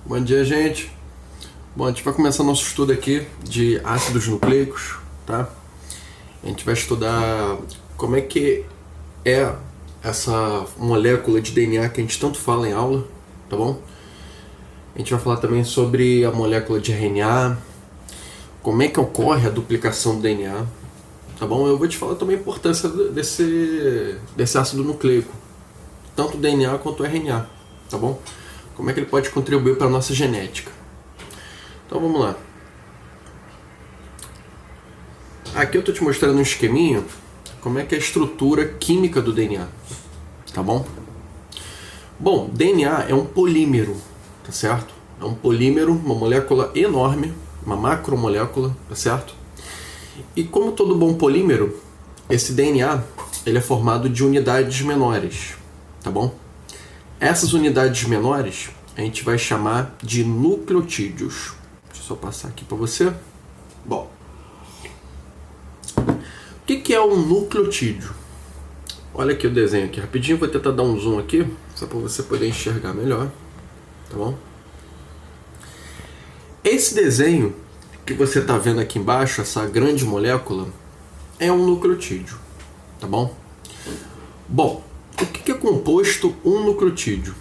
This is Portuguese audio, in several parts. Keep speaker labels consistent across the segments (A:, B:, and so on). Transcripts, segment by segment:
A: Bom dia, gente. Bom, a gente vai começar nosso estudo aqui de ácidos nucleicos, tá? A gente vai estudar como é que é essa molécula de DNA que a gente tanto fala em aula, tá bom? A gente vai falar também sobre a molécula de RNA, como é que ocorre a duplicação do DNA, tá bom? Eu vou te falar também a importância desse ácido nucleico, tanto o DNA quanto o RNA, tá bom? Como é que ele pode contribuir para a nossa genética. Então vamos lá. Aqui eu estou te mostrando um esqueminha, como é que é a estrutura química do DNA, tá bom? Bom, DNA é um polímero, tá certo? É um polímero, uma molécula enorme, uma macromolécula, tá certo? E como todo bom polímero, esse DNA ele é formado de unidades menores, tá bom? Essas unidades menores a gente vai chamar de nucleotídeos. Deixa eu só passar aqui para você. Bom, o que é um nucleotídeo? Olha aqui o desenho aqui rapidinho, vou tentar dar um zoom aqui, só para você poder enxergar melhor, tá bom? Esse desenho que você está vendo aqui embaixo, essa grande molécula, é um nucleotídeo, tá bom? Bom, o que é composto um nucleotídeo?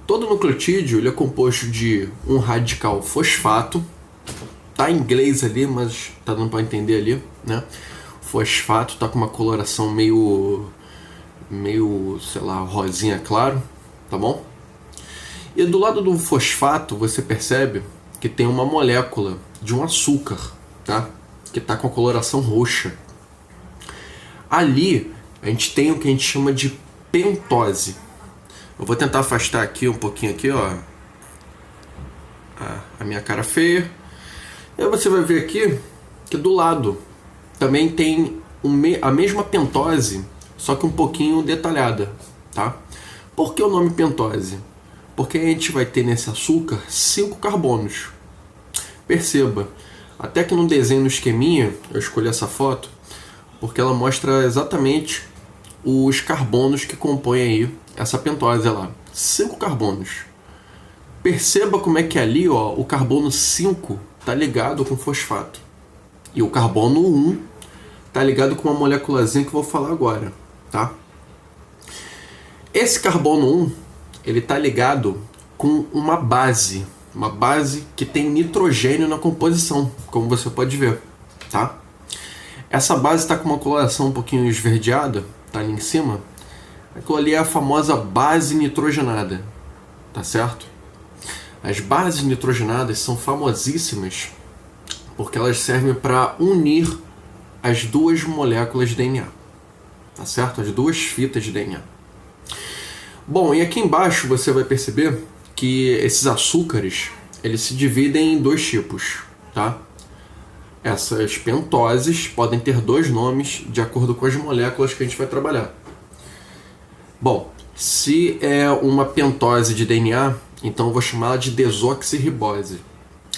A: Todo nucleotídeo ele é composto de um radical fosfato, tá em inglês ali, mas tá dando para entender ali, né? Fosfato tá com uma coloração meio, sei lá, rosinha claro, tá bom? E do lado do fosfato você percebe que tem uma molécula de um açúcar, tá? Que tá com a coloração roxa. Ali a gente tem o que a gente chama de pentose. Eu vou tentar afastar aqui um pouquinho aqui, ó, a minha cara feia. E aí você vai ver aqui que do lado também tem a mesma pentose, só que um pouquinho detalhada, tá? Por que o nome pentose? Porque a gente vai ter nesse açúcar 5 carbonos. Perceba, até que no desenho, no esqueminha, eu escolhi essa foto porque ela mostra exatamente os carbonos que compõem aí essa pentose lá. 5 carbonos. Perceba como é que ali, ó, o carbono 5 está ligado com fosfato. E o carbono 1 está ligado com uma moléculazinha que eu vou falar agora, tá? Esse carbono 1, ele está ligado com uma base que tem nitrogênio na composição, como você pode ver, tá? Essa base está com uma coloração um pouquinho esverdeada, tá ali em cima. Aquilo ali é a famosa base nitrogenada, tá certo? As bases nitrogenadas são famosíssimas porque elas servem para unir as duas moléculas de DNA, tá certo? As duas fitas de DNA. Bom, e aqui embaixo você vai perceber que esses açúcares eles se dividem em 2 tipos, tá? Essas pentoses podem ter 2 nomes de acordo com as moléculas que a gente vai trabalhar. Bom, se é uma pentose de DNA, então eu vou chamá-la de desoxirribose.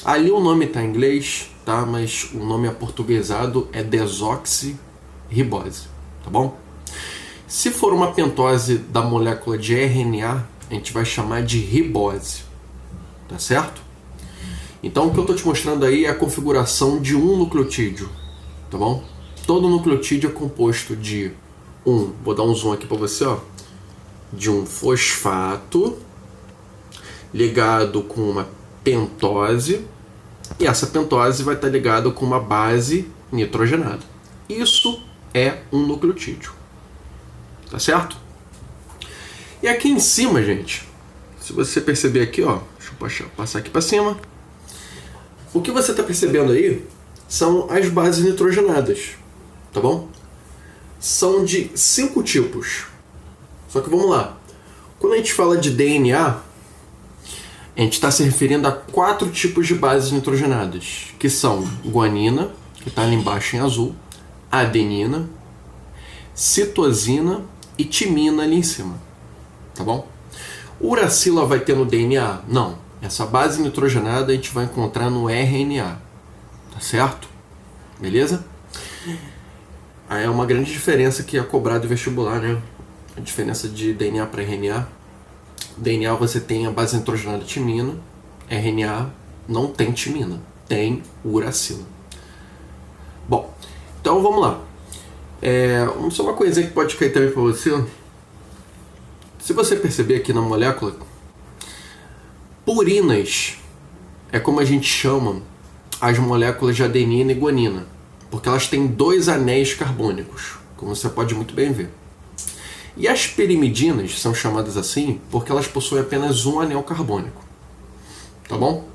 A: Ali o nome está em inglês, tá? Mas o nome aportuguesado é desoxirribose, tá bom? Se for uma pentose da molécula de RNA, a gente vai chamar de ribose, tá certo? Então o que eu estou te mostrando aí é a configuração de um nucleotídeo, tá bom? Todo nucleotídeo é composto de vou dar um zoom aqui para você, ó, de um fosfato ligado com uma pentose, e essa pentose vai estar ligada com uma base nitrogenada. Isso é um nucleotídeo, tá certo? E aqui em cima, gente, se você perceber aqui, ó, deixa eu passar aqui para cima, o que você está percebendo aí são as bases nitrogenadas, tá bom? São de 5 tipos. Só que vamos lá. Quando a gente fala de DNA, a gente está se referindo a 4 tipos de bases nitrogenadas, que são guanina, que está ali embaixo em azul, adenina, citosina e timina ali em cima, tá bom? Uracila vai ter no DNA? Não. Essa base nitrogenada a gente vai encontrar no RNA, tá certo? Beleza? Aí é uma grande diferença que é cobrado em vestibular, né? A diferença de DNA para RNA. DNA você tem a base nitrogenada timina, RNA não tem timina, tem uracila. Bom, então vamos lá. Só uma coisinha que pode cair também para você. Se você perceber aqui na molécula, purinas é como a gente chama as moléculas de adenina e guanina, porque elas têm 2 anéis carbônicos, como você pode muito bem ver. E as pirimidinas são chamadas assim porque elas possuem apenas um anel carbônico. Tá bom?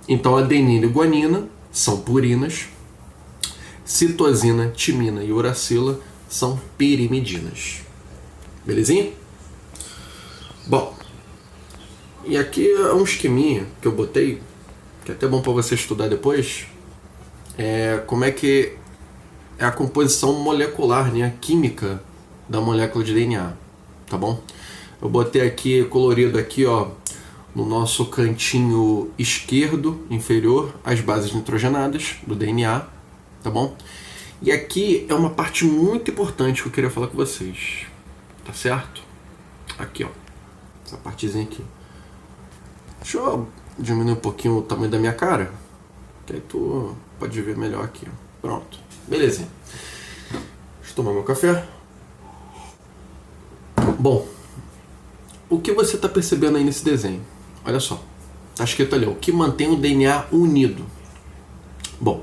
A: Então adenina e guanina são purinas, citosina, timina e uracila são pirimidinas. Belezinha? Bom, e aqui é um esqueminha que eu botei, que é até bom para você estudar depois, como é que é a composição molecular, né, a química da molécula de DNA, tá bom? Eu botei aqui colorido aqui, ó, no nosso cantinho esquerdo inferior as bases nitrogenadas do DNA, tá bom? E aqui é uma parte muito importante que eu queria falar com vocês, tá certo? Aqui, ó, essa partezinha aqui. Deixa eu diminuir um pouquinho o tamanho da minha cara, que aí tu pode ver melhor aqui, ó. Pronto, belezinha. Deixa eu tomar meu café. Bom, o que você está percebendo aí nesse desenho? Olha só, está escrito ali, o que mantém o DNA unido. Bom,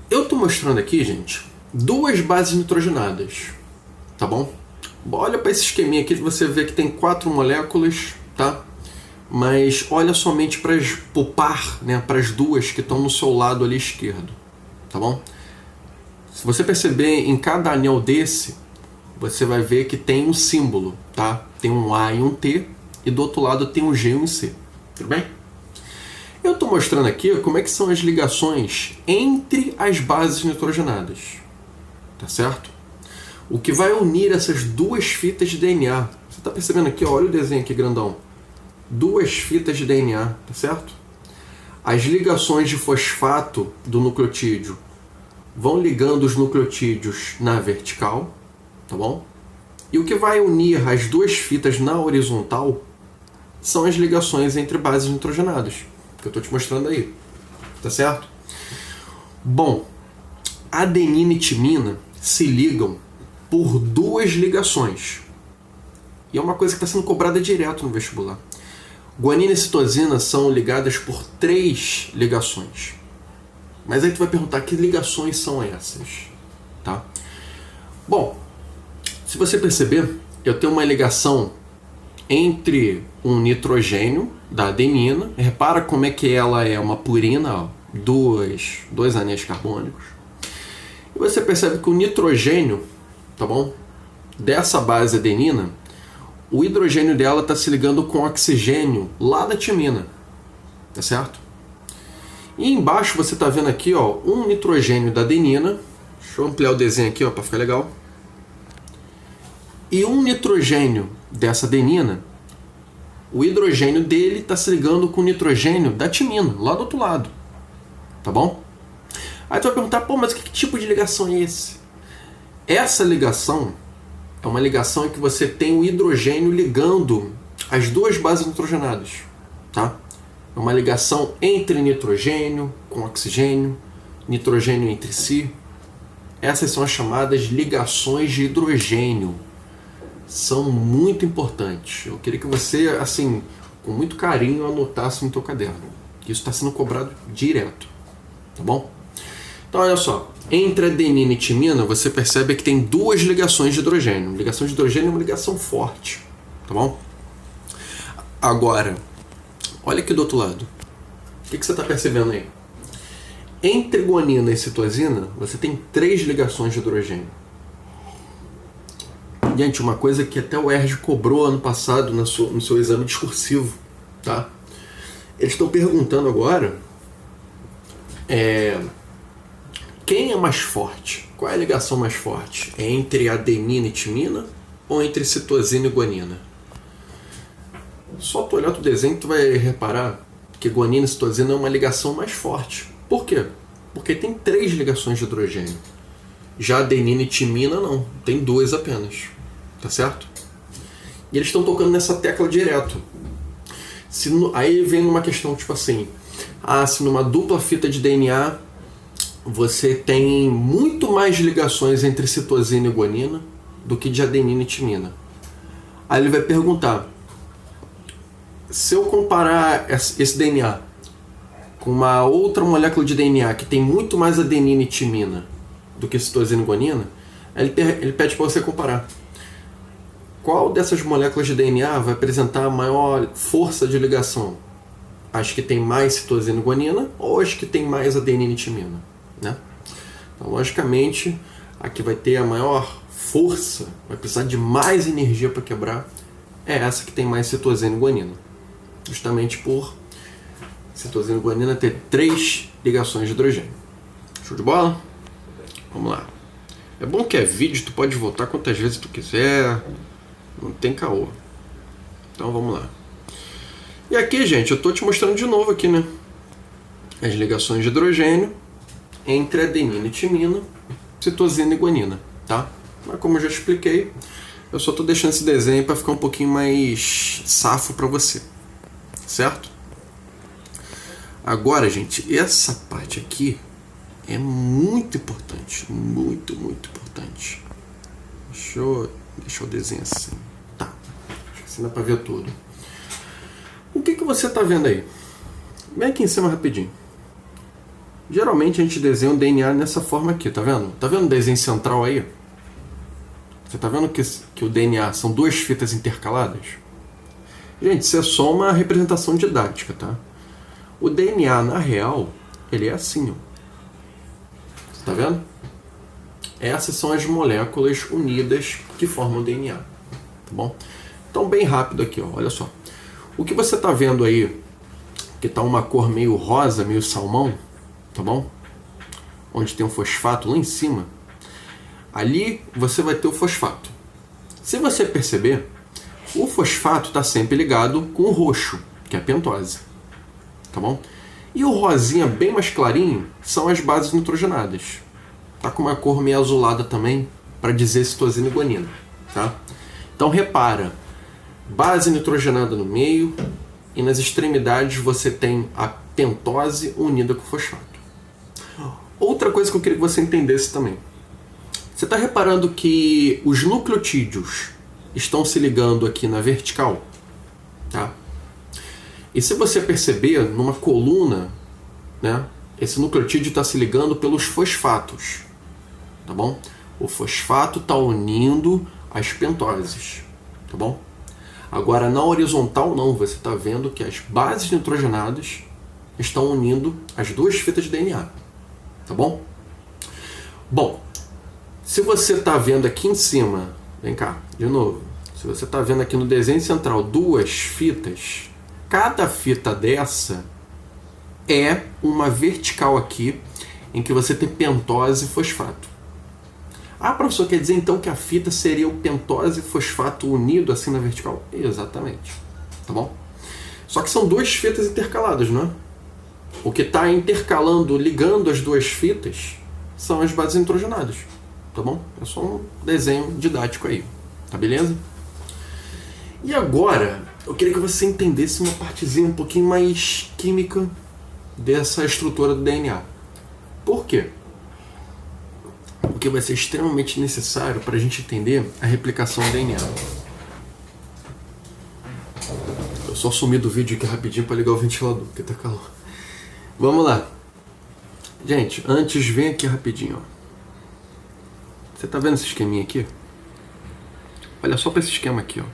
A: eu estou mostrando aqui, gente, 2 bases nitrogenadas, tá bom? Olha para esse esqueminha aqui, você vê que tem 4 moléculas, tá? Mas olha somente para o par, né, para as 2 que estão no seu lado ali esquerdo, tá bom? Se você perceber em cada anel desse, você vai ver que tem um símbolo, tá? Tem um A e um T, e do outro lado tem um G e um C, tudo bem? Eu estou mostrando aqui como é que são as ligações entre as bases nitrogenadas, tá certo? O que vai unir essas 2 fitas de DNA. Você está percebendo aqui, ó, olha o desenho aqui grandão. 2 fitas de DNA, tá certo? As ligações de fosfato do nucleotídeo vão ligando os nucleotídeos na vertical, tá bom? E o que vai unir as 2 fitas na horizontal são as ligações entre bases nitrogenadas, que eu estou te mostrando aí, tá certo? Bom, adenina e timina se ligam por 2 ligações. E é uma coisa que está sendo cobrada direto no vestibular. Guanina e citosina são ligadas por 3 ligações. Mas aí tu vai perguntar que ligações são essas, tá? Bom, se você perceber, eu tenho uma ligação entre um nitrogênio da adenina. Repara como é que ela é uma purina, ó, 2 anéis carbônicos. E você percebe que o nitrogênio, tá bom? Dessa base adenina, o hidrogênio dela está se ligando com o oxigênio lá da timina, tá certo? E embaixo você está vendo aqui, ó, um nitrogênio da adenina. Deixa eu ampliar o desenho aqui, ó, para ficar legal. E um nitrogênio dessa adenina, o hidrogênio dele está se ligando com o nitrogênio da timina, lá do outro lado, tá bom? Aí tu vai perguntar, pô, mas que tipo de ligação é esse? Essa ligação é uma ligação em que você tem o hidrogênio ligando as 2 bases nitrogenadas, tá? É uma ligação entre nitrogênio com oxigênio, nitrogênio entre si. Essas são as chamadas ligações de hidrogênio. São muito importantes. Eu queria que você, assim, com muito carinho, anotasse no teu caderno. Isso está sendo cobrado direto, tá bom? Então, olha só. Entre adenina e timina, você percebe que tem 2 ligações de hidrogênio. Ligação de hidrogênio é uma ligação forte, tá bom? Agora, olha aqui do outro lado. O que você está percebendo aí? Entre guanina e citosina, você tem 3 ligações de hidrogênio. Gente, uma coisa que até o ERJ cobrou ano passado no seu exame discursivo, tá? Eles estão perguntando agora quem é mais forte? Qual é a ligação mais forte? É entre adenina e timina ou entre citosina e guanina? Só tu olhar o desenho tu vai reparar que guanina e citosina é uma ligação mais forte. Por quê? Porque tem 3 ligações de hidrogênio. Já adenina e timina não, tem 2 apenas. Tá certo? E eles estão tocando nessa tecla direto. Aí vem uma questão tipo assim, se numa dupla fita de DNA você tem muito mais ligações entre citosina e guanina do que de adenina e timina. Aí ele vai perguntar, se eu comparar esse DNA com uma outra molécula de DNA que tem muito mais adenina e timina do que citosina e guanina, ele pede para você comparar. Qual dessas moléculas de DNA vai apresentar a maior força de ligação? As que tem mais citosina e guanina ou as que tem mais adenina e timina? Né? Então, logicamente, a que vai ter a maior força, vai precisar de mais energia para quebrar, é essa que tem mais citosina e guanina. Justamente por citosina e guanina ter 3 ligações de hidrogênio. Show de bola? Vamos lá. É bom que é vídeo, tu pode voltar quantas vezes tu quiser, não tem caô. Então vamos lá. E aqui, gente, eu tô te mostrando de novo aqui, né? As ligações de hidrogênio entre adenina e timina, citosina e guanina, tá? Mas como eu já expliquei, eu só tô deixando esse desenho para ficar um pouquinho mais safo para você, certo? Agora, gente, essa parte aqui é muito importante, muito importante. Deixa eu desenhar assim, tá? Acho que assim dá para ver tudo. O que você tá vendo aí? Vem aqui em cima rapidinho. Geralmente a gente desenha o DNA nessa forma aqui, tá vendo? Tá vendo o desenho central aí? Você tá vendo que o DNA são 2 fitas intercaladas? Gente, isso é só uma representação didática, tá? O DNA, na real, ele é assim, ó. Você tá vendo? Essas são as moléculas unidas que formam o DNA, tá bom? Então, bem rápido aqui, ó, olha só. O que você tá vendo aí, que tá uma cor meio rosa, meio salmão, tá bom? Onde tem um fosfato lá em cima, ali você vai ter o fosfato. Se você perceber, o fosfato está sempre ligado com o roxo, que é a pentose, tá bom? E o rosinha bem mais clarinho são as bases nitrogenadas. Tá com uma cor meio azulada também, para dizer citosina e guanina, tá? Então repara, base nitrogenada no meio e nas extremidades você tem a pentose unida com o fosfato. Outra coisa que eu queria que você entendesse também. Você está reparando que os nucleotídeos estão se ligando aqui na vertical? Tá? E se você perceber, numa coluna, né, esse nucleotídeo está se ligando pelos fosfatos. Tá bom? O fosfato está unindo as pentoses. Tá bom? Agora, na horizontal, não. Você está vendo que as bases nitrogenadas estão unindo as 2 fitas de DNA. Tá bom? Bom, se você está vendo aqui em cima, vem cá, de novo. Se você está vendo aqui no desenho central 2 fitas, cada fita dessa é uma vertical aqui, em que você tem pentose e fosfato. Professor, quer dizer então que a fita seria o pentose e fosfato unido assim na vertical? Exatamente. Tá bom? Só que são 2 fitas intercaladas, não é? O que está intercalando, ligando as 2 fitas, são as bases nitrogenadas. Tá bom? É só um desenho didático aí. Tá beleza? E agora, eu queria que você entendesse uma partezinha um pouquinho mais química dessa estrutura do DNA. Por quê? Porque vai ser extremamente necessário para a gente entender a replicação do DNA. Eu só sumi do vídeo aqui rapidinho para ligar o ventilador, porque tá calor. Vamos lá. Gente, antes vem aqui rapidinho, ó. Você tá vendo esse esqueminha aqui? Olha só para esse esquema aqui, ó.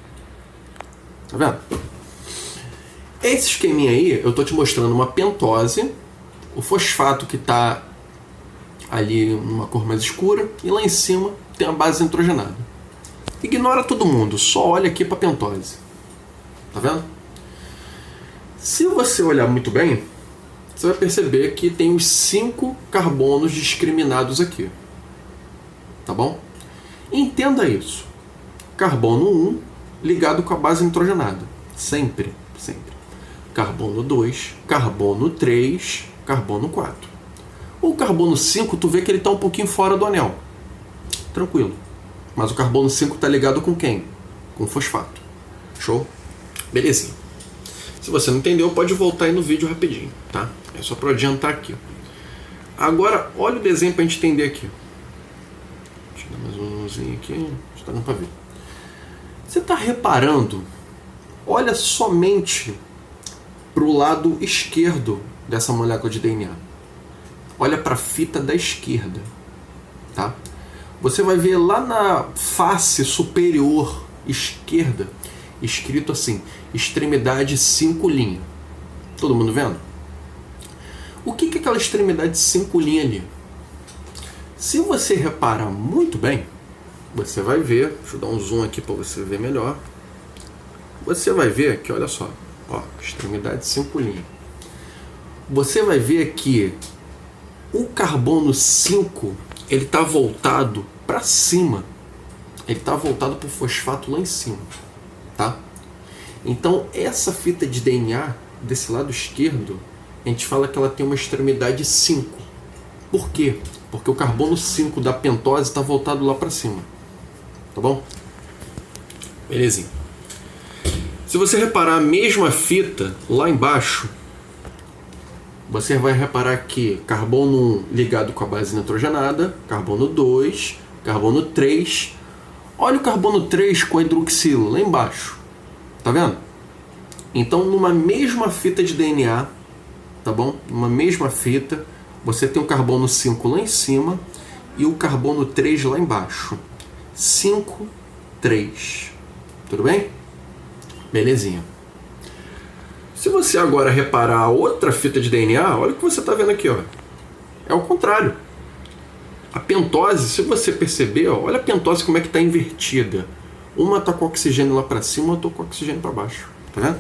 A: Tá vendo? Esse esqueminha aí, eu tô te mostrando uma pentose, o fosfato que tá ali numa cor mais escura, e lá em cima tem a base nitrogenada. Ignora todo mundo, só olha aqui para a pentose. Tá vendo? Se você olhar muito bem, você vai perceber que tem os 5 carbonos discriminados aqui. Tá bom? Entenda isso. Carbono 1 ligado com a base nitrogenada. Sempre, sempre. Carbono 2, carbono 3, carbono 4. O carbono 5, tu vê que ele está um pouquinho fora do anel. Tranquilo. Mas o carbono 5 está ligado com quem? Com fosfato. Show? Belezinha. Se você não entendeu, pode voltar aí no vídeo rapidinho, tá? É só para adiantar aqui. Agora, olha o desenho para a gente entender aqui. Deixa eu dar mais um zoomzinho aqui. Está dando para ver. Você está reparando? Olha somente para o lado esquerdo dessa molécula de DNA. Olha para a fita da esquerda, tá? Você vai ver lá na face superior esquerda, escrito assim, extremidade 5'. Todo mundo vendo? O que é aquela extremidade 5' ali? Se você reparar muito bem, você vai ver, deixa eu dar um zoom aqui para você ver melhor. Você vai ver que, olha só, ó, extremidade 5'. Você vai ver que o carbono 5, ele está voltado para cima. Ele está voltado para o fosfato lá em cima, tá? Então, essa fita de DNA, desse lado esquerdo, a gente fala que ela tem uma extremidade 5. Por quê? Porque o carbono 5 da pentose está voltado lá para cima. Tá bom? Belezinha. Se você reparar a mesma fita lá embaixo, você vai reparar que carbono 1 ligado com a base nitrogenada, carbono 2, carbono 3. Olha o carbono 3 com a hidroxila lá embaixo. Tá vendo? Então, numa mesma fita de DNA, tá bom? Numa mesma fita, você tem o carbono 5 lá em cima e o carbono 3 lá embaixo. 5, 3. Tudo bem? Belezinha. Se você agora reparar a outra fita de DNA, olha o que você está vendo aqui, ó. É o contrário. A pentose, se você perceber, ó, olha a pentose como é que está invertida. Uma está com oxigênio lá para cima, outra com oxigênio para baixo. Tá vendo?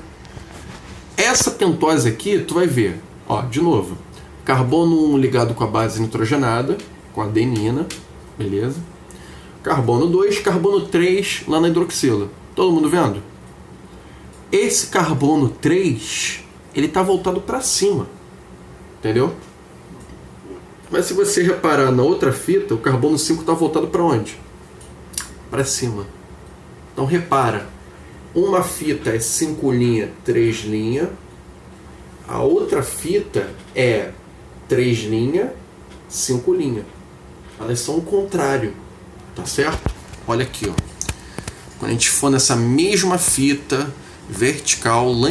A: Essa pentose aqui, tu vai ver, ó, de novo. Carbono 1 ligado com a base nitrogenada, com a adenina, beleza? Carbono 2, carbono 3 lá na hidroxila. Todo mundo vendo? Esse carbono 3, ele está voltado para cima, entendeu? Mas se você reparar na outra fita, o carbono 5 está voltado para onde? Para cima. Então repara, uma fita é 5', 3', a outra fita é 3', 5'. Elas são o contrário, tá certo? Olha aqui, ó. Quando a gente for nessa mesma fita vertical lá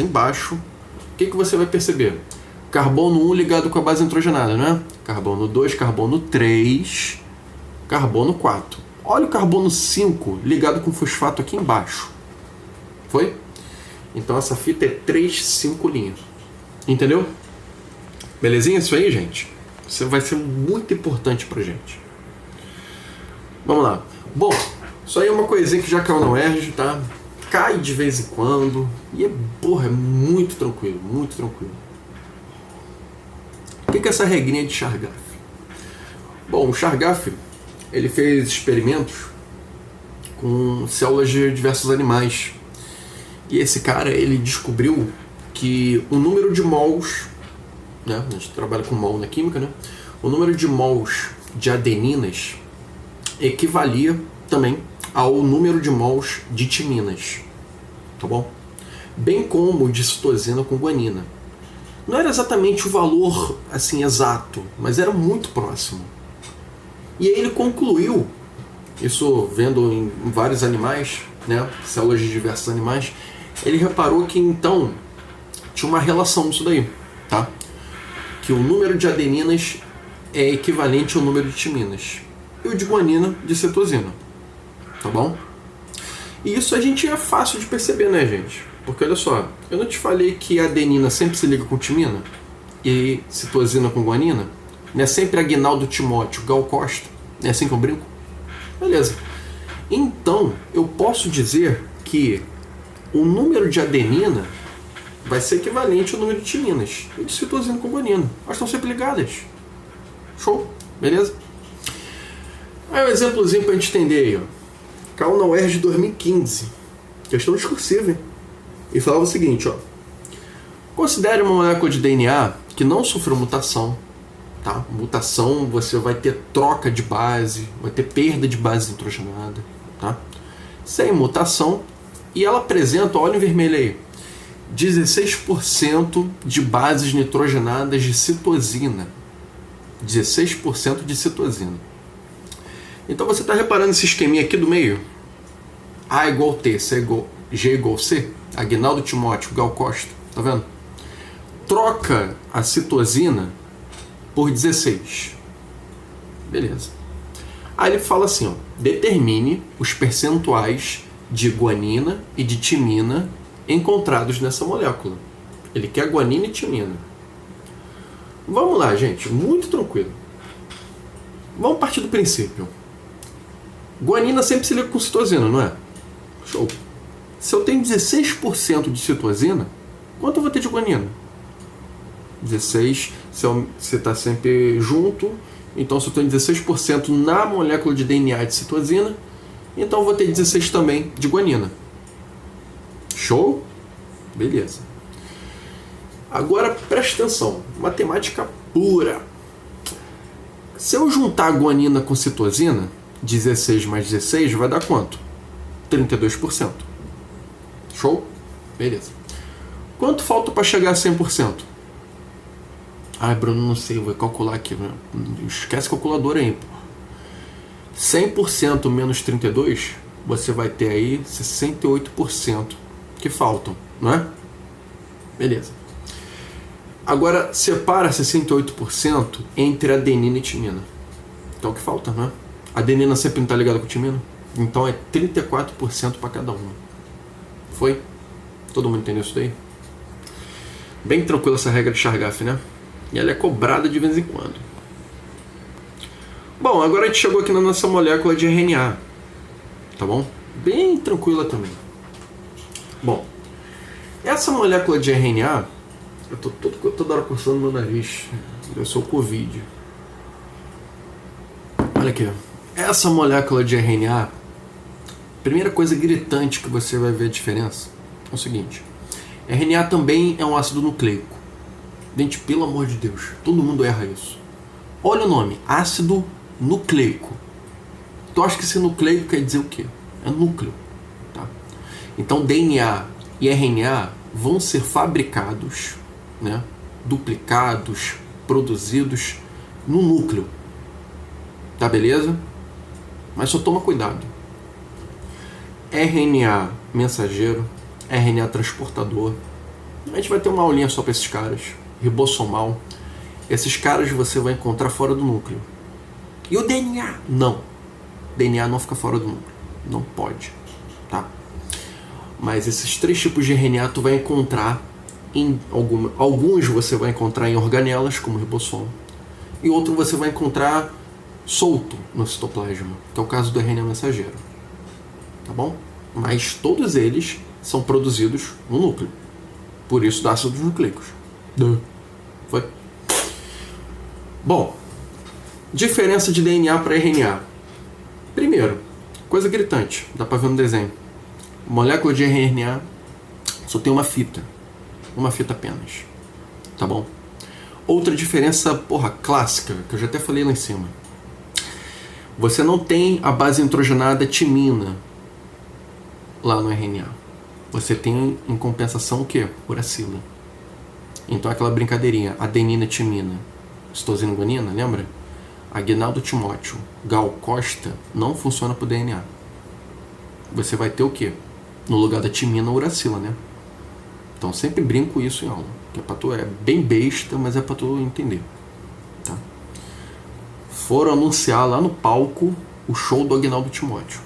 A: embaixo, o que você vai perceber? Carbono 1 ligado com a base nitrogenada, né? Carbono 2, carbono 3, carbono 4. Olha o carbono 5 ligado com fosfato aqui embaixo. Foi? Então essa fita é 3, 5'. Entendeu? Belezinha isso aí, gente? Isso vai ser muito importante pra gente. Vamos lá. Bom, isso aí é uma coisinha que já caiu na UERJ, tá? Cai de vez em quando. E é, porra, é muito tranquilo, muito tranquilo. O que é essa regrinha de Chargaff? Bom, o Chargaff, ele fez experimentos com células de diversos animais. E esse cara, ele descobriu que o número de mols, né, a gente trabalha com mol na química, né? O número de mols de adeninas equivalia também ao número de mols de timinas, tá bom? Bem como de citosina com guanina. Não era exatamente o valor assim exato, mas era muito próximo. E aí ele concluiu, isso vendo em vários animais, né, células de diversos animais, ele reparou que então tinha uma relação disso daí, tá? Que o número de adeninas é equivalente ao número de timinas e o de guanina de citosina, tá bom? E isso a gente é fácil de perceber, né, gente? Porque olha só, eu não te falei que a adenina sempre se liga com timina e citosina com guanina? Não é sempre Aguinaldo Timóteo, Gal Costa? Não é assim que eu brinco? Beleza. Então, eu posso dizer que o número de adenina vai ser equivalente ao número de timinas e de citosina com guanina. Elas estão sempre ligadas. Show? Beleza? Aí um exemplozinho para a gente entender aí, ó. Caiu na UERJ de 2015. Questão discursiva, hein? E falava o seguinte, ó. Considere uma molécula de DNA que não sofreu mutação, tá? Mutação, você vai ter troca de base, vai ter perda de base nitrogenada, tá? Sem mutação, E ela apresenta, olha em vermelho aí, 16% de bases nitrogenadas de citosina. 16% de citosina. Então você está reparando esse esqueminha aqui do meio? A igual T, G igual C, Aguinaldo Timóteo, Gal Costa, tá vendo? Troca a citosina por 16. Beleza. Aí ele fala assim, ó, determine os percentuais de guanina e de timina encontrados nessa molécula. Ele quer guanina e timina. Vamos lá, gente, muito tranquilo. Vamos partir do princípio. Guanina sempre se liga com citosina, não é? Show. Se eu tenho 16% de citosina, quanto eu vou ter de guanina? 16, se está sempre junto, então se eu tenho 16% na molécula de DNA de citosina, então eu vou ter 16 também de guanina. Show? Beleza. Agora presta atenção, matemática pura. Se eu juntar a guanina com citosina, 16 mais 16 vai dar quanto? 32%. Show? Beleza. Quanto falta para chegar a 100%? Ai, Bruno, não sei, vou calcular aqui. Esquece a calculadora aí, pô. 100% menos 32, você vai ter aí 68% que faltam, não é? Beleza. Agora, separa 68% entre adenina e timina. Então, o que falta, né? A adenina sempre não está ligada com timina. Então, é 34% para cada uma. Foi? Todo mundo entendeu isso daí? Bem tranquila essa regra de Chargaff, né? E ela é cobrada de vez em quando. Bom, agora a gente chegou aqui na nossa molécula de RNA. Tá bom? Bem tranquila também. Bom, essa molécula de RNA... Eu tô toda hora coçando meu nariz. Eu sou Covid. Olha aqui. Essa molécula de RNA, primeira coisa gritante que você vai ver a diferença é o seguinte. RNA também é um ácido nucleico. Gente, pelo amor de Deus, todo mundo erra isso. Olha o nome, ácido nucleico. Tu acha que esse nucleico quer dizer o quê? É núcleo. Tá? Então DNA e RNA vão ser fabricados, né, duplicados, produzidos no núcleo. Tá beleza? Mas só toma cuidado. RNA mensageiro, RNA transportador. A gente vai ter uma aulinha só para esses caras. Ribossomal. Esses caras você vai encontrar fora do núcleo. E o DNA? Não. DNA não fica fora do núcleo. Não pode. Tá? Mas esses três tipos de RNA tu vai encontrar em alguns você vai encontrar em organelas, como o ribossomo. E outro você vai encontrar solto no citoplasma, que é o caso do RNA mensageiro. Tá bom? Mas todos eles são produzidos no núcleo. Por isso dá ácidos nucleicos. Foi? Bom, diferença de DNA para RNA. Primeiro, coisa gritante, dá para ver no desenho. Molécula de RNA só tem uma fita apenas. Tá bom? Outra diferença, clássica, que eu já até falei lá em cima. Você não tem a base nitrogenada timina lá no RNA. Você tem, em compensação, o quê? Uracila. Então, aquela brincadeirinha, adenina, timina, citosina, guanina, lembra? Aguinaldo Timóteo, Gal Costa, não funciona para o DNA. Você vai ter o quê? No lugar da timina, uracila, né? Então, sempre brinco isso em aula. Que é pra tu, é bem besta, mas é para tu entender. Tá? Foram anunciar lá no palco o show do Aguinaldo Timóteo.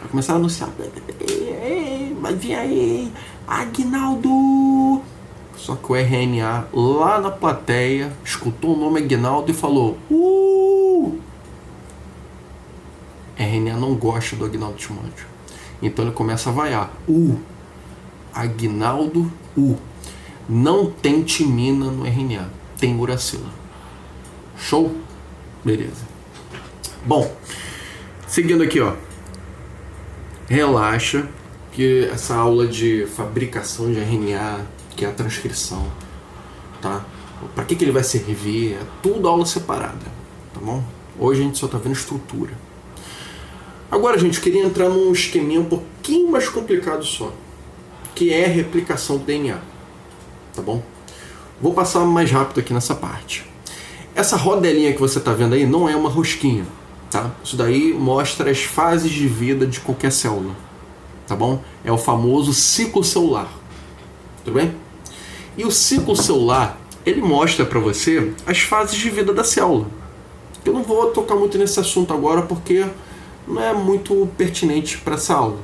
A: Começaram a anunciar. Vai vir aí, Aguinaldo! Só que o RNA lá na plateia escutou o nome Aguinaldo e falou: RNA não gosta do Aguinaldo Timóteo. Então ele começa a vaiar. Aguinaldo, não tem timina no RNA, tem uracila. Show? Beleza. Bom, seguindo aqui, ó. Relaxa que essa aula de fabricação de RNA, que é a transcrição, tá? Para que ele vai servir? É tudo aula separada, tá bom? Hoje a gente só tá vendo estrutura. Agora, gente, eu queria entrar num esqueminha um pouquinho mais complicado só, que é a replicação do DNA, tá bom? Vou passar mais rápido aqui nessa parte. Essa rodelinha que você está vendo aí não é uma rosquinha, tá? Isso daí mostra as fases de vida de qualquer célula, tá bom? É o famoso ciclo celular, tudo bem? E o ciclo celular, ele mostra para você as fases de vida da célula. Eu não vou tocar muito nesse assunto agora porque não é muito pertinente para essa aula.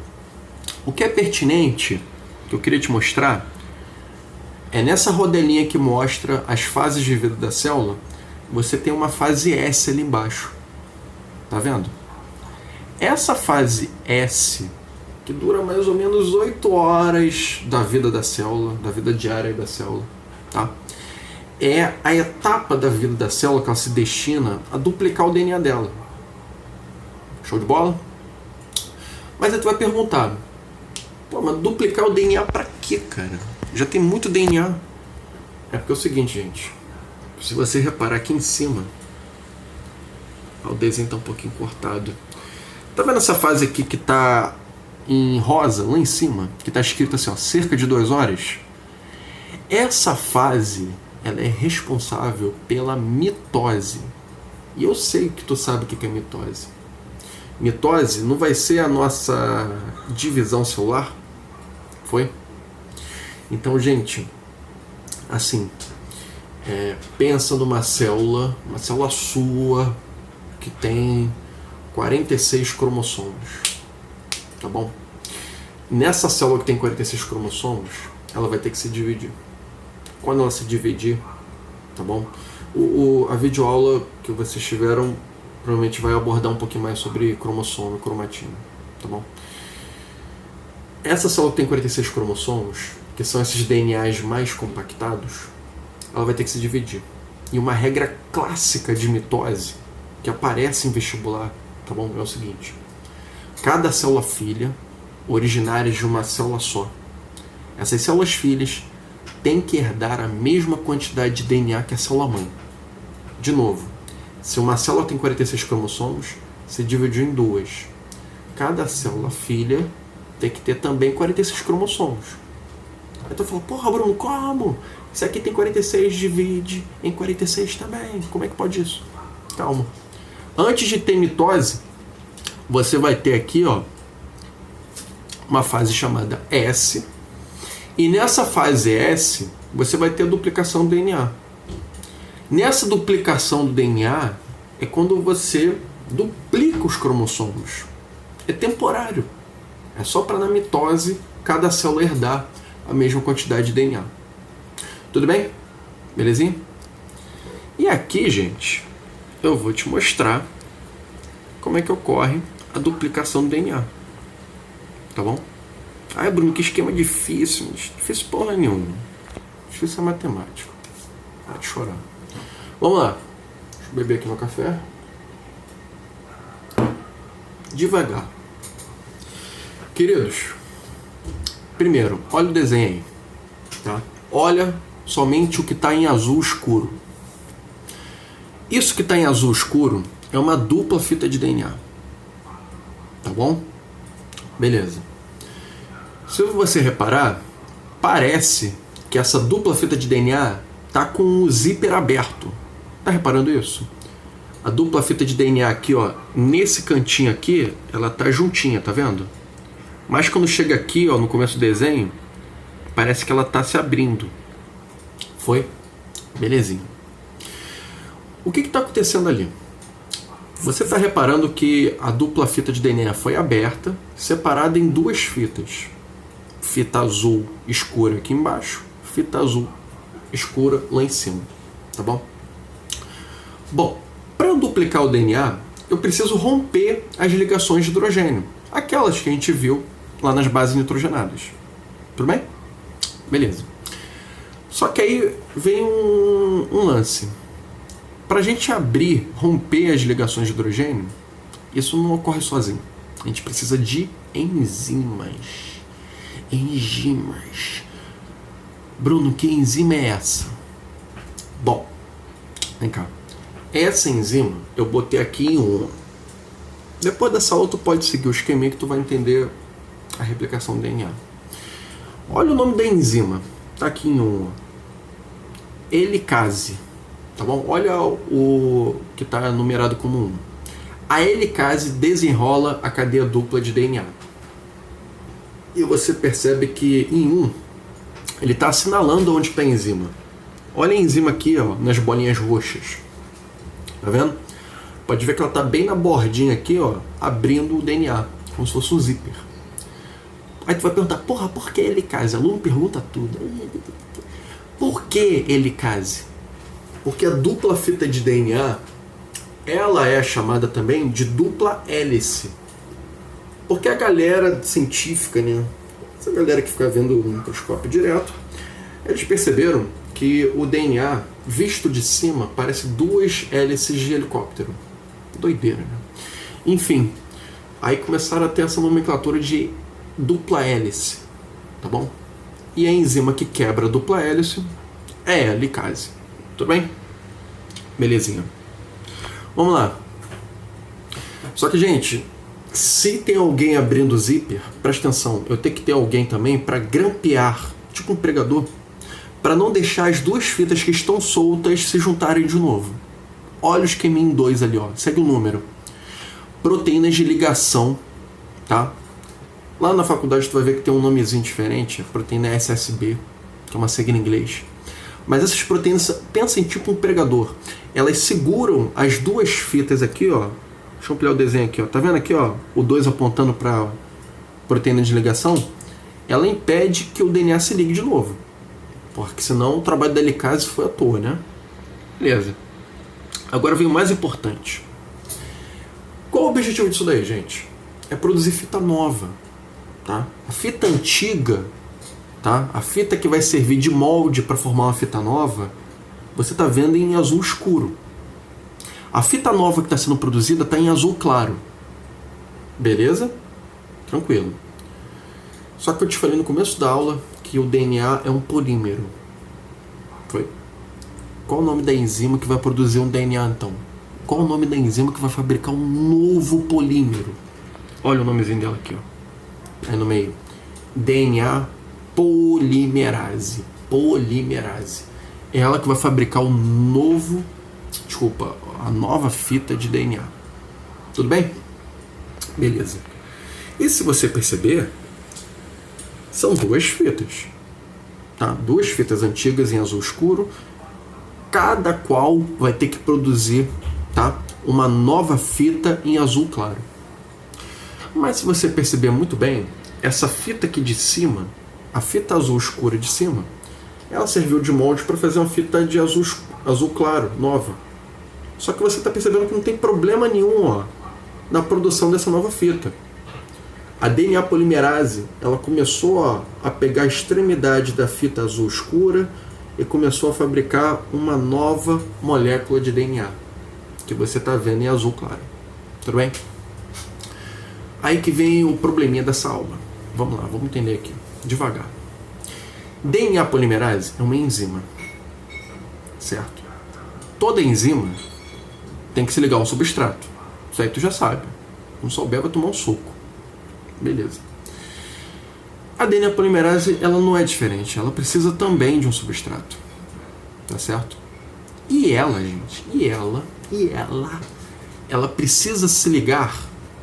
A: O que é pertinente, que eu queria te mostrar, é nessa rodelinha que mostra as fases de vida da célula, você tem uma fase S ali embaixo. Tá vendo? Essa fase S, que dura mais ou menos 8 horas da vida da célula, da vida diária da célula, tá? É a etapa da vida da célula que ela se destina a duplicar o DNA dela. Show de bola? Mas aí tu vai perguntar, pô, mas duplicar o DNA pra quê, cara? Já tem muito DNA. É porque é o seguinte, gente. Se você reparar aqui em cima, o desenho tá um pouquinho cortado. Tá vendo essa fase aqui que tá em rosa, lá em cima? Que tá escrito assim, ó, cerca de 2 horas? Essa fase, ela é responsável pela mitose. E eu sei que tu sabe o que é mitose. Mitose não vai ser a nossa divisão celular? Foi? Então, gente, assim, pensa numa célula, uma célula sua, que tem 46 cromossomos, tá bom? Nessa célula que tem 46 cromossomos, ela vai ter que se dividir. Quando ela se dividir, tá bom? A videoaula que vocês tiveram provavelmente vai abordar um pouquinho mais sobre cromossomo e cromatina, tá bom? Essa célula que tem 46 cromossomos, que são esses DNAs mais compactados, ela vai ter que se dividir. E uma regra clássica de mitose, que aparece em vestibular, tá bom? É o seguinte: cada célula filha, originária de uma célula só, essas células filhas têm que herdar a mesma quantidade de DNA que a célula mãe. De novo, se uma célula tem 46 cromossomos, se dividiu em 2. Cada célula filha tem que ter também 46 cromossomos. Aí tu fala, porra, Bruno, como? Isso aqui tem 46, divide em 46 também. Como é que pode isso? Calma. Antes de ter mitose, você vai ter aqui, ó, uma fase chamada S. E nessa fase S, você vai ter a duplicação do DNA. Nessa duplicação do DNA é quando você duplica os cromossomos. É temporário. É só para na mitose cada célula herdar a mesma quantidade de DNA. Tudo bem? Belezinha? E aqui, gente, eu vou te mostrar como é que ocorre a duplicação do DNA. Tá bom? Ai, Bruno, que esquema difícil. Difícil porra nenhuma. Difícil é matemática. Vai te chorar. Vamos lá. Deixa eu beber aqui meu café. Devagar. Queridos, primeiro, olha o desenho aí. Tá? Olha somente o que está em azul escuro. Isso que está em azul escuro é uma dupla fita de DNA. Tá bom? Beleza. Se você reparar, parece que essa dupla fita de DNA tá com o zíper aberto. Tá reparando isso? A dupla fita de DNA aqui, ó, nesse cantinho aqui, ela tá juntinha, tá vendo? Mas quando chega aqui, ó, no começo do desenho, parece que ela tá se abrindo. Foi? Belezinha. O que está acontecendo ali? Você está reparando que a dupla fita de DNA foi aberta, separada em 2 fitas. Fita azul escura aqui embaixo, fita azul escura lá em cima. Tá bom? Bom, para eu duplicar o DNA, eu preciso romper as ligações de hidrogênio. Aquelas que a gente viu lá nas bases nitrogenadas. Tudo bem? Beleza. Só que aí vem um lance. Para a gente romper as ligações de hidrogênio, isso não ocorre sozinho. A gente precisa de enzimas. Enzimas. Bruno, que enzima é essa? Bom, vem cá. Essa enzima eu botei aqui em 1. Depois dessa aula tu pode seguir o esqueminha que tu vai entender a replicação do DNA. Olha o nome da enzima, tá aqui em um, helicase, tá bom? Olha o que está numerado como 1. A helicase desenrola a cadeia dupla de DNA. E você percebe que em 1 ele está assinalando onde está a enzima. Olha a enzima aqui, ó, nas bolinhas roxas. Tá vendo? Pode ver que ela está bem na bordinha aqui, ó, abrindo o DNA, como se fosse um zíper. Aí tu vai perguntar, porra, por que helicase? O aluno pergunta tudo. Por que helicase? Porque a dupla fita de DNA, ela é chamada também de dupla hélice. Porque a galera científica, né, essa galera que fica vendo o microscópio direto, eles perceberam que o DNA, visto de cima, parece 2 hélices de helicóptero. Doideira, né? Enfim, aí começaram a ter essa nomenclatura de dupla hélice, tá bom? E a enzima que quebra a dupla hélice é a helicase. Tudo bem? Belezinha. Vamos lá. Só que, gente, se tem alguém abrindo o zíper, presta atenção, eu tenho que ter alguém também para grampear, tipo um pregador, para não deixar as 2 fitas que estão soltas se juntarem de novo. Olha o esqueminha 2 ali, ó. Segue o número. Proteínas de ligação, tá? Lá na faculdade tu vai ver que tem um nomezinho diferente, a proteína SSB, que é uma sigla em inglês. Mas essas proteínas, pensa em tipo um pregador. Elas seguram as 2 fitas aqui, ó. Deixa eu ampliar o desenho aqui, ó. Tá vendo aqui, ó? O 2 apontando para proteína de ligação. Ela impede que o DNA se ligue de novo. Porque senão o trabalho da helicase foi à toa, né? Beleza. Agora vem o mais importante. Qual o objetivo disso daí, gente? É produzir fita nova, tá? A fita antiga, tá? A fita que vai servir de molde para formar uma fita nova, você está vendo em azul escuro. A fita nova que está sendo produzida está em azul claro. Beleza? Tranquilo. Só que eu te falei no começo da aula que o DNA é um polímero. Foi? Qual o nome da enzima que vai produzir um DNA então? Qual o nome da enzima que vai fabricar um novo polímero? Olha o nomezinho dela aqui, ó. Aí no meio. DNA polimerase. Polimerase. É ela que vai fabricar o novo... Desculpa, a nova fita de DNA. Tudo bem? Beleza. E se você perceber, são 2 fitas. Tá? 2 fitas antigas em azul escuro, cada qual vai ter que produzir, tá, uma nova fita em azul claro. Mas se você perceber muito bem, essa fita aqui de cima, a fita azul escura de cima, ela serviu de molde para fazer uma fita de azul claro, nova. Só que você está percebendo que não tem problema nenhum, ó, na produção dessa nova fita. A DNA polimerase, ela começou, ó, a pegar a extremidade da fita azul escura e começou a fabricar uma nova molécula de DNA, que você está vendo em azul claro. Tudo bem? Aí que vem o probleminha dessa aula. Vamos lá, vamos entender aqui, devagar. DNA polimerase é uma enzima, certo? Toda enzima tem que se ligar ao substrato. Isso aí tu já sabe. Não souber, vai tomar um soco. Beleza. A DNA polimerase, ela não é diferente. Ela precisa também de um substrato. Tá certo? E ela, gente, ela precisa se ligar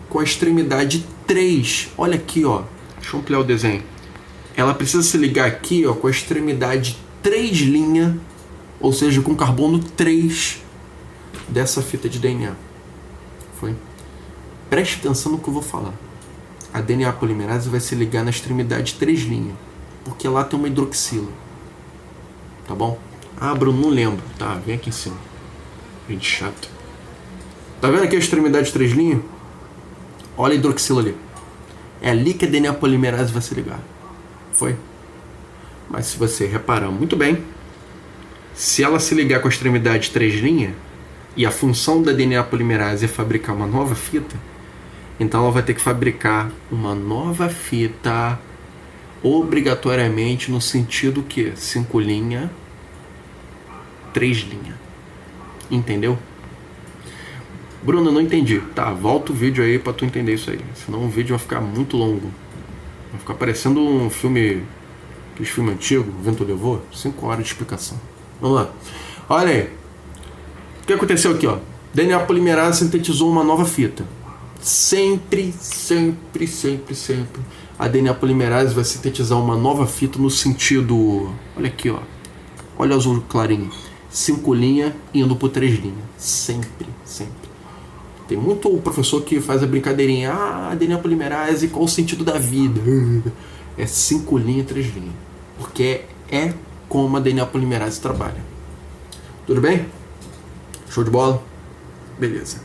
A: com a extremidade 3. Olha aqui, ó. Deixa eu ampliar o desenho. Ela precisa se ligar aqui, ó, com a extremidade 3', ou seja, com carbono 3 dessa fita de DNA. Foi? Preste atenção no que eu vou falar. A DNA polimerase vai se ligar na extremidade 3', porque lá tem uma hidroxila. Tá bom? Ah, Bruno, não lembro. Tá, vem aqui em cima. Gente chato. Tá vendo aqui a extremidade 3'? Olha a hidroxila ali. É ali que a DNA polimerase vai se ligar. Foi? Mas se você reparar muito bem, se ela se ligar com a extremidade 3', e a função da DNA polimerase é fabricar uma nova fita, então ela vai ter que fabricar uma nova fita obrigatoriamente no sentido que 5', 3'. Entendeu? Bruno, não entendi. Tá, volta o vídeo aí pra tu entender isso aí. Senão o vídeo vai ficar muito longo. Vai ficar parecendo um filme... Aquele filme antigo, O Vento Levou. 5 horas de explicação. Vamos lá. Olha aí. O que aconteceu aqui, ó? DNA polimerase sintetizou uma nova fita. Sempre a DNA polimerase vai sintetizar uma nova fita no sentido... Olha aqui, ó. Olha o azul clarinho. 5 linhas indo por 3 linhas. Sempre. Tem muito professor que faz a brincadeirinha. Ah, DNA polimerase, qual o sentido da vida? É 5 linhas, 3 linhas. Porque é como a DNA polimerase trabalha. Tudo bem? Show de bola? Beleza.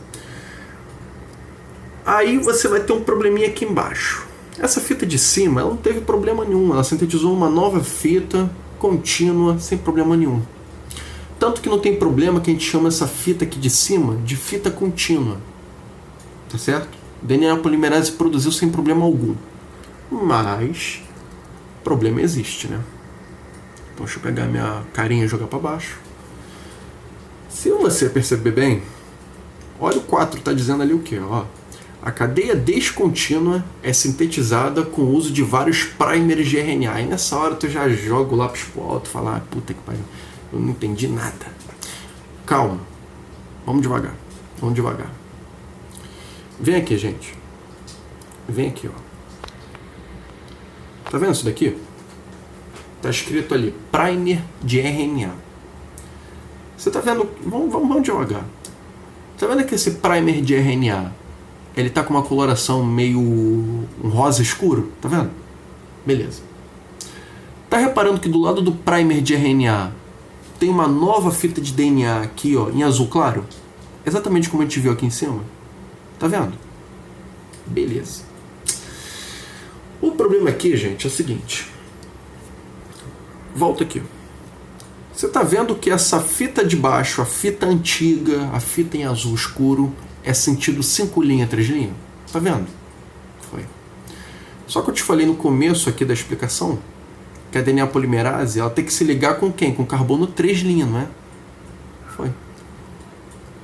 A: Aí você vai ter um probleminha aqui embaixo. Essa fita de cima, ela não teve problema nenhum. Ela sintetizou uma nova fita contínua, sem problema nenhum. Tanto que não tem problema que a gente chama essa fita aqui de cima de fita contínua. Tá certo? DNA polimerase produziu sem problema algum. Mas problema existe, né? Então deixa eu pegar minha carinha e jogar para baixo. Se você perceber bem, olha o 4, tá dizendo ali o que? Ó, a cadeia descontínua é sintetizada com o uso de vários primers de RNA. E nessa hora tu já joga o lápis pro alto e fala, puta que pariu, eu não entendi nada. Calma, vamos devagar. Vem aqui, gente. Vem aqui, ó. Tá vendo isso daqui? Tá escrito ali, primer de RNA. Você tá vendo? Vamos devagar. Tá vendo que esse primer de RNA, ele tá com uma coloração meio um rosa escuro? Tá vendo? Beleza. Tá reparando que do lado do primer de RNA tem uma nova fita de DNA aqui, ó, em azul claro? Exatamente como a gente viu aqui em cima. Tá vendo? Beleza. O problema aqui, gente, é o seguinte. Volta aqui. Você tá vendo que essa fita de baixo, a fita antiga, a fita em azul escuro, é sentido 5 linhas, 3 linhas? Tá vendo? Foi. Só que eu te falei no começo aqui da explicação que a DNA polimerase, ela tem que se ligar com quem? Com carbono 3 linhas, não é? Foi.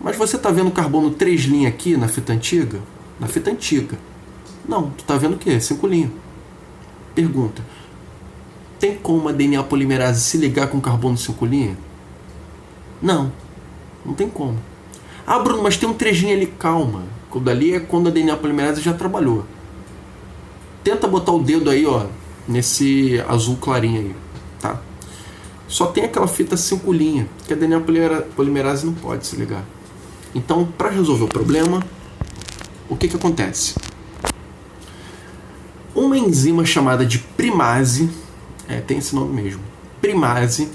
A: Mas você tá vendo carbono 3 linhas aqui na fita antiga? Na fita antiga. Não, tu tá vendo o quê? 5 linhas. Pergunta. Tem como a DNA polimerase se ligar com carbono 5 linhas? Não. Não tem como. Ah, Bruno, mas tem um 3 linhas ali. Calma. Dali é quando a DNA polimerase já trabalhou. Tenta botar o dedo aí, ó, nesse azul clarinho aí, tá? Só tem aquela fita 5 linhas, que a DNA polimerase não pode se ligar. Então, para resolver o problema, o que acontece? Uma enzima chamada de primase, tem esse nome mesmo, primase,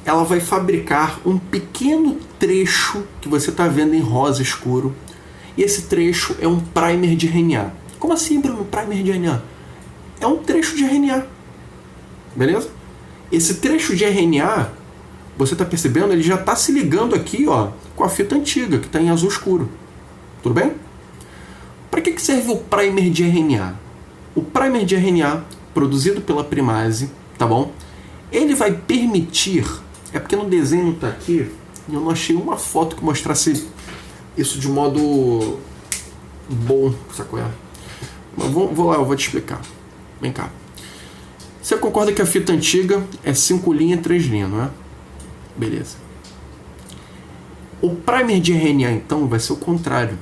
A: ela vai fabricar um pequeno trecho que você está vendo em rosa escuro, e esse trecho é um primer de RNA. Como assim, Bruno, primer de RNA? É um trecho de RNA, beleza? Esse trecho de RNA, você está percebendo, ele já está se ligando aqui, ó, com a fita antiga, que está em azul escuro. Tudo bem? Para que serve o primer de RNA? O primer de RNA, produzido pela primase, tá bom? Ele vai permitir... É porque no desenho não está aqui, e eu não achei uma foto que mostrasse isso de modo bom, sacou? Mas vou lá, eu vou te explicar. Vem cá. Você concorda que a fita antiga é 5 linhas, 3 linhas, não é? Beleza. O primer de RNA, então, vai ser o contrário.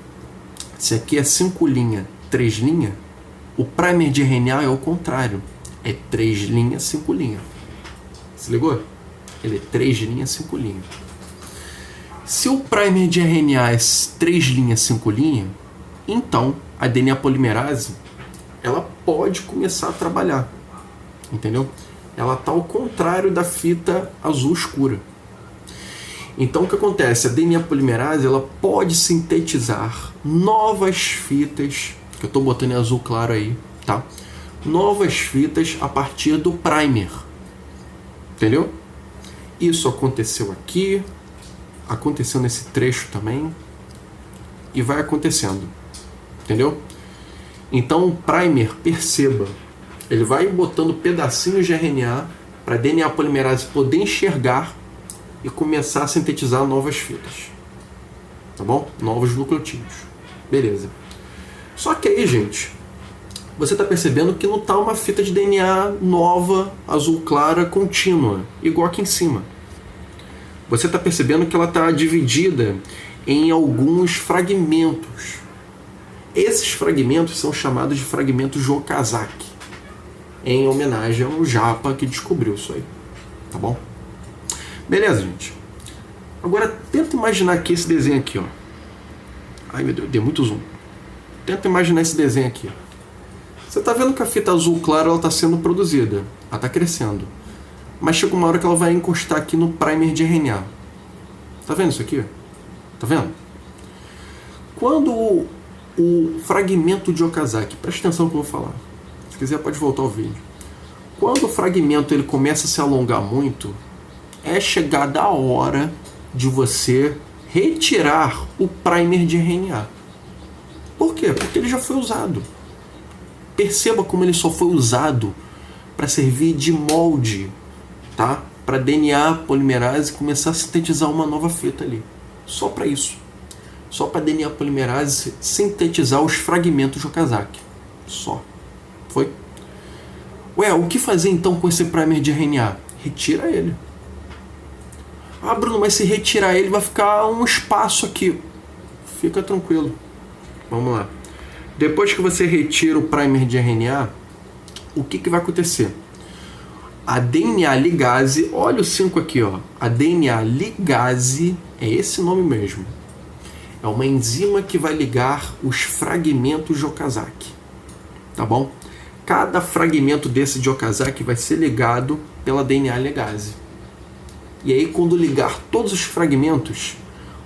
A: Se aqui é 5 linhas, 3 linhas, o primer de RNA é o contrário. É 3 linhas, 5 linhas. Se ligou? Ele é 3 linhas, 5 linhas. Se o primer de RNA é 3 linhas, 5 linhas, então a DNA polimerase ela pode começar a trabalhar. Entendeu? Ela está ao contrário da fita azul escura. Então o que acontece? A DNA polimerase ela pode sintetizar novas fitas, que eu estou botando em azul claro aí, tá? Novas fitas a partir do primer. Entendeu? Isso aconteceu aqui, aconteceu nesse trecho também, e vai acontecendo. Entendeu? Então o primer, perceba, ele vai botando pedacinhos de RNA para a DNA polimerase poder enxergar e começar a sintetizar novas fitas. tá bom? Novos nucleotídeos. Beleza. Só que aí, gente, você está percebendo que não está uma fita de DNA nova, azul clara, contínua, igual aqui em cima. Você está percebendo que ela está dividida em alguns fragmentos. Esses fragmentos são chamados de fragmentos de Okazaki, em homenagem ao Japa que descobriu isso aí, tá bom? Beleza, gente. Agora tenta imaginar aqui esse desenho aqui, ó. Ai meu Deus, deu muito zoom. Tenta imaginar esse desenho aqui. Você está vendo que a fita azul clara está sendo produzida, ela está crescendo. Mas chega uma hora que ela vai encostar aqui no primer de RNA. Tá vendo isso aqui? Tá vendo? Quando o fragmento de Okazaki, presta atenção no que eu vou falar. Se quiser pode voltar ao vídeo. Quando o fragmento ele começa a se alongar muito, é chegada a hora de você retirar o primer de RNA. Por quê? Porque ele já foi usado. Perceba como ele só foi usado para servir de molde, tá? Para DNA polimerase começar a sintetizar uma nova fita ali. Só para isso. Só para DNA polimerase sintetizar os fragmentos de Okazaki. Só. Foi? Ué, o que fazer então com esse primer de RNA? Retira ele. Ah, Bruno, mas se retirar ele vai ficar um espaço aqui. Fica tranquilo. Vamos lá. Depois que você retira o primer de RNA, o que vai acontecer? A DNA ligase, olha o 5 aqui, ó. A DNA ligase, é esse nome mesmo. É uma enzima que vai ligar os fragmentos de Okazaki. Tá bom? Cada fragmento desse de Okazaki vai ser ligado pela DNA ligase. E aí, quando ligar todos os fragmentos,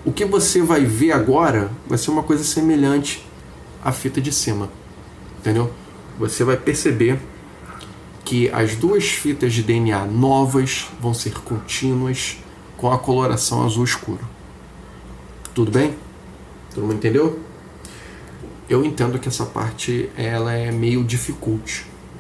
A: o que você vai ver agora vai ser uma coisa semelhante à fita de cima. Entendeu? Você vai perceber que as duas fitas de DNA novas vão ser contínuas com a coloração azul escuro. Tudo bem? Todo mundo entendeu? Eu entendo que essa parte ela é meio dificulte,